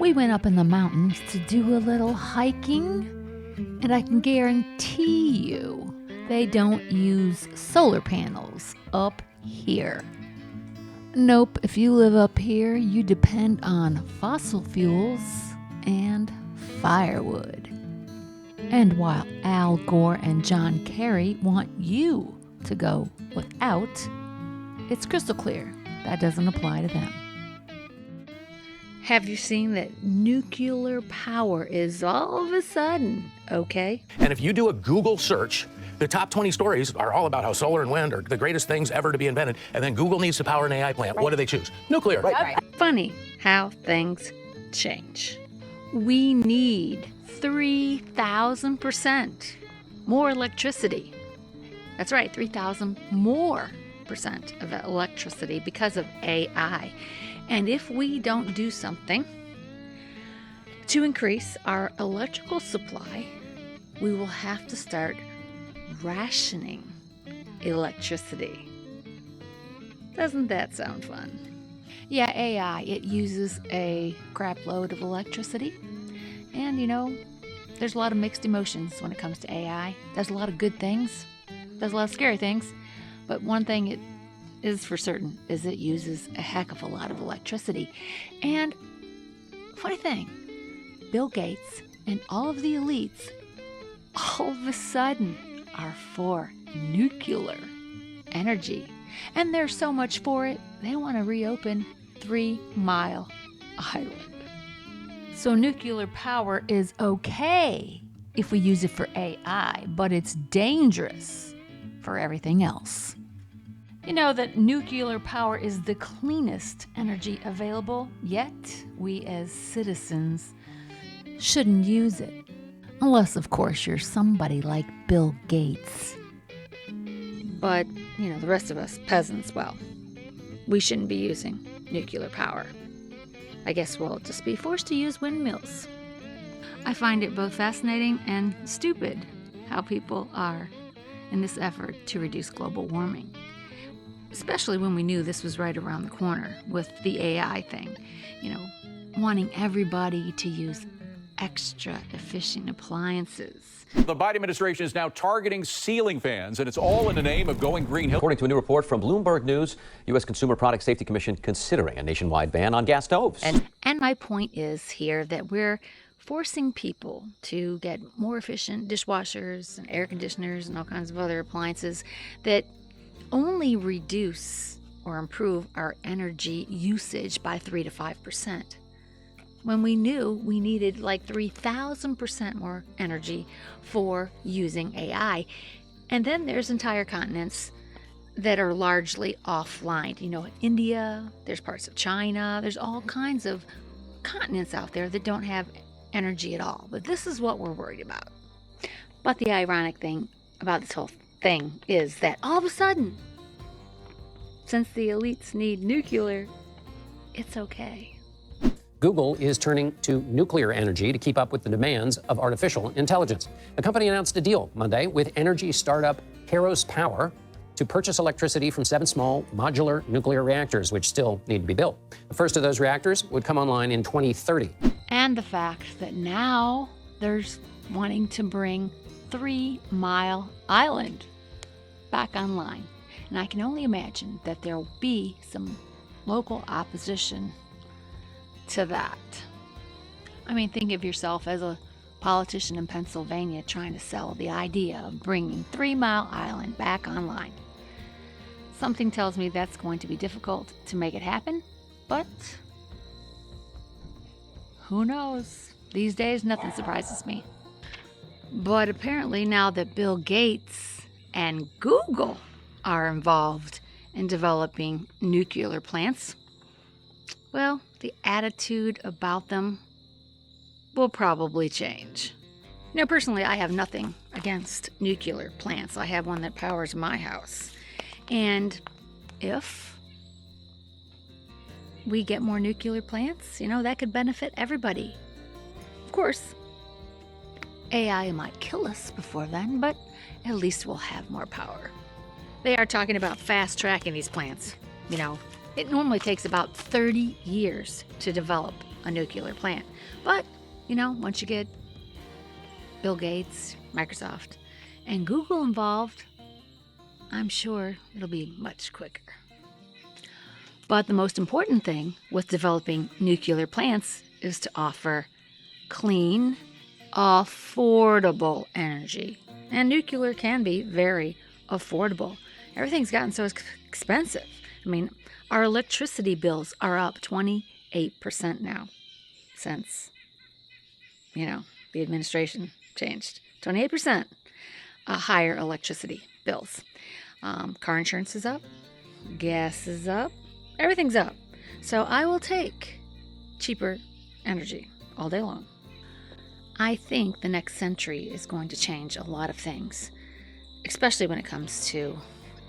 We went up in the mountains to do a little hiking, and I can guarantee you they don't use solar panels up here. Nope, if you live up here, you depend on fossil fuels and firewood. And while Al Gore and John Kerry want you to go without, it's crystal clear that doesn't apply to them. Have you seen that nuclear power is all of a sudden okay? And if you do a Google search, the top 20 stories are all about how solar and wind are the greatest things ever to be invented. And then Google needs to power an AI plant. Right. What do they choose? Nuclear. Right. Funny how things change. We need 3,000% more electricity. That's right, 3,000 more percent of electricity because of AI. And if we don't do something to increase our electrical supply, we will have to start rationing electricity. Doesn't that sound fun? Yeah, AI, it uses a crap load of electricity. And, there's a lot of mixed emotions when it comes to AI. Does a lot of good things, does a lot of scary things. But one thing it is for certain is it uses a heck of a lot of electricity. And funny thing, Bill Gates and all of the elites all of a sudden are for nuclear energy. And there's so much for it, they want to reopen 3 Mile Island. So nuclear power is okay if we use it for AI, but it's dangerous for everything else. You know that nuclear power is the cleanest energy available, yet we as citizens shouldn't use it. Unless, of course, you're somebody like Bill Gates. But, the rest of us peasants, well, we shouldn't be using nuclear power. I guess we'll just be forced to use windmills. I find it both fascinating and stupid how people are in this effort to reduce global warming. Especially when we knew this was right around the corner with the AI thing. Wanting everybody to use extra efficient appliances. The Biden administration is now targeting ceiling fans, and it's all in the name of going green. According to a new report from Bloomberg News, U.S. Consumer Product Safety Commission considering a nationwide ban on gas stoves. And my point is here that we're forcing people to get more efficient dishwashers and air conditioners and all kinds of other appliances that only reduce or improve our energy usage by 3 to 5%. When we knew we needed like 3,000% more energy for using AI. And then there's entire continents that are largely offline. India, there's parts of China, there's all kinds of continents out there that don't have energy at all. But this is what we're worried about. But the ironic thing about this whole thing is that all of a sudden, since the elites need nuclear, it's okay. Google is turning to nuclear energy to keep up with the demands of artificial intelligence. The company announced a deal Monday with energy startup Kairos Power to purchase electricity from 7 small modular nuclear reactors, which still need to be built. The first of those reactors would come online in 2030. And the fact that now there's wanting to bring 3 Mile Island back online. And I can only imagine that there will be some local opposition to that. Think of yourself as a politician in Pennsylvania trying to sell the idea of bringing 3 Mile Island back online. Something tells me that's going to be difficult to make it happen, but who knows? These days, nothing surprises me. But apparently now that Bill Gates and Google are involved in developing nuclear plants, well, the attitude about them will probably change. Personally, I have nothing against nuclear plants. I have one that powers my house. And if we get more nuclear plants, that could benefit everybody. Of course, AI might kill us before then, but at least we'll have more power. They are talking about fast-tracking these plants. It normally takes about 30 years to develop a nuclear plant. But, once you get Bill Gates, Microsoft, and Google involved, I'm sure it'll be much quicker. But the most important thing with developing nuclear plants is to offer clean, affordable energy. And nuclear can be very affordable. Everything's gotten so expensive. I mean, our electricity bills are up 28% now since, the administration changed. 28% higher electricity bills. Car insurance is up. Gas is up. Everything's up. So I will take cheaper energy all day long. I think the next century is going to change a lot of things, especially when it comes to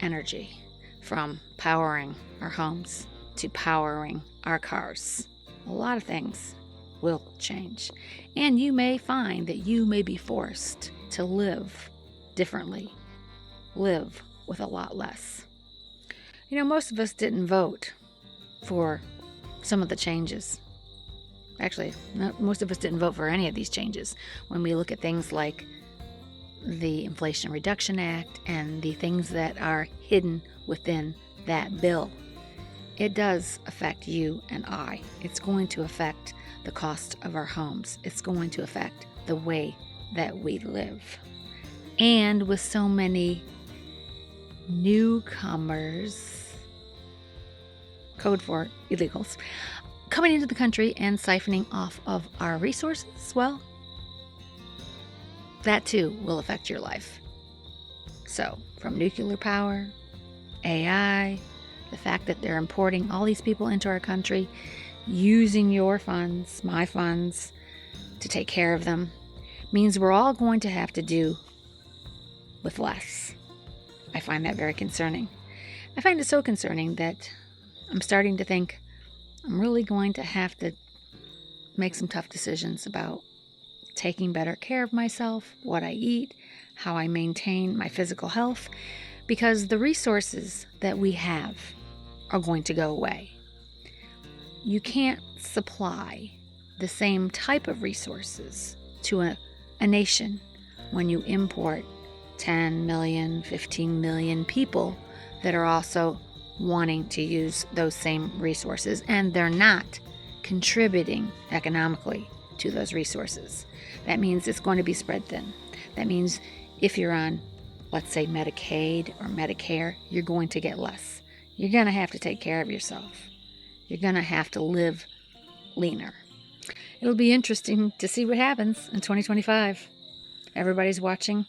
energy, from powering our homes to powering our cars. A lot of things will change. And you may find that you may be forced to live differently, live with a lot less. Most of us didn't vote for some of the changes. Actually, most of us didn't vote for any of these changes. When we look at things like the Inflation Reduction Act and the things that are hidden within that bill, it does affect you and I. It's going to affect the cost of our homes. It's going to affect the way that we live. And with so many newcomers, code for illegals, coming into the country and siphoning off of our resources, well, that too will affect your life. So, from nuclear power, AI, the fact that they're importing all these people into our country, using your funds, my funds, to take care of them, means we're all going to have to do with less. I find that very concerning. I find it so concerning that I'm starting to think I'm really going to have to make some tough decisions about taking better care of myself, what I eat, how I maintain my physical health, because the resources that we have are going to go away. You can't supply the same type of resources to a nation when you import 10 million, 15 million people that are also wanting to use those same resources, and they're not contributing economically to those resources. That means it's going to be spread thin. That means if you're on, let's say, Medicaid or Medicare, you're going to get less. You're going to have to take care of yourself. You're going to have to live leaner. It'll be interesting to see what happens in 2025. Everybody's watching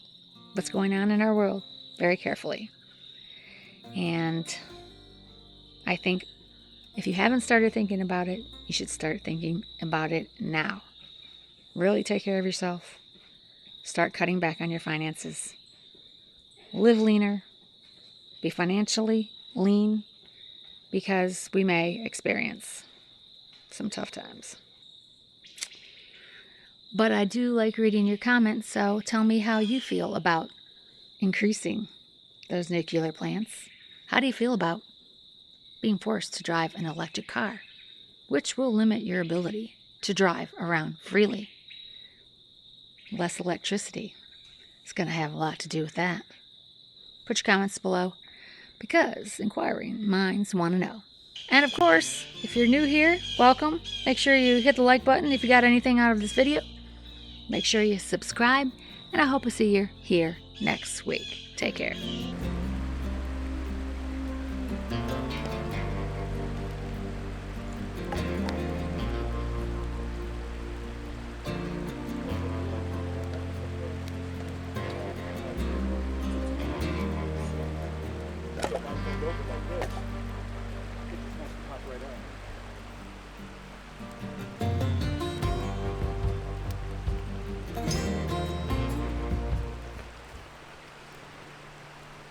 what's going on in our world very carefully. And I think if you haven't started thinking about it, you should start thinking about it now. Really take care of yourself. Start cutting back on your finances. Live leaner. Be financially lean, because we may experience some tough times. But I do like reading your comments, so tell me how you feel about increasing those nuclear plants. How do you feel about being forced to drive an electric car, which will limit your ability to drive around freely? Less electricity is going to have a lot to do with that. Put your comments below, because inquiring minds want to know. And of course, if you're new here, welcome. Make sure you hit the like button if you got anything out of this video. Make sure you subscribe, and I hope to see you here next week. Take care.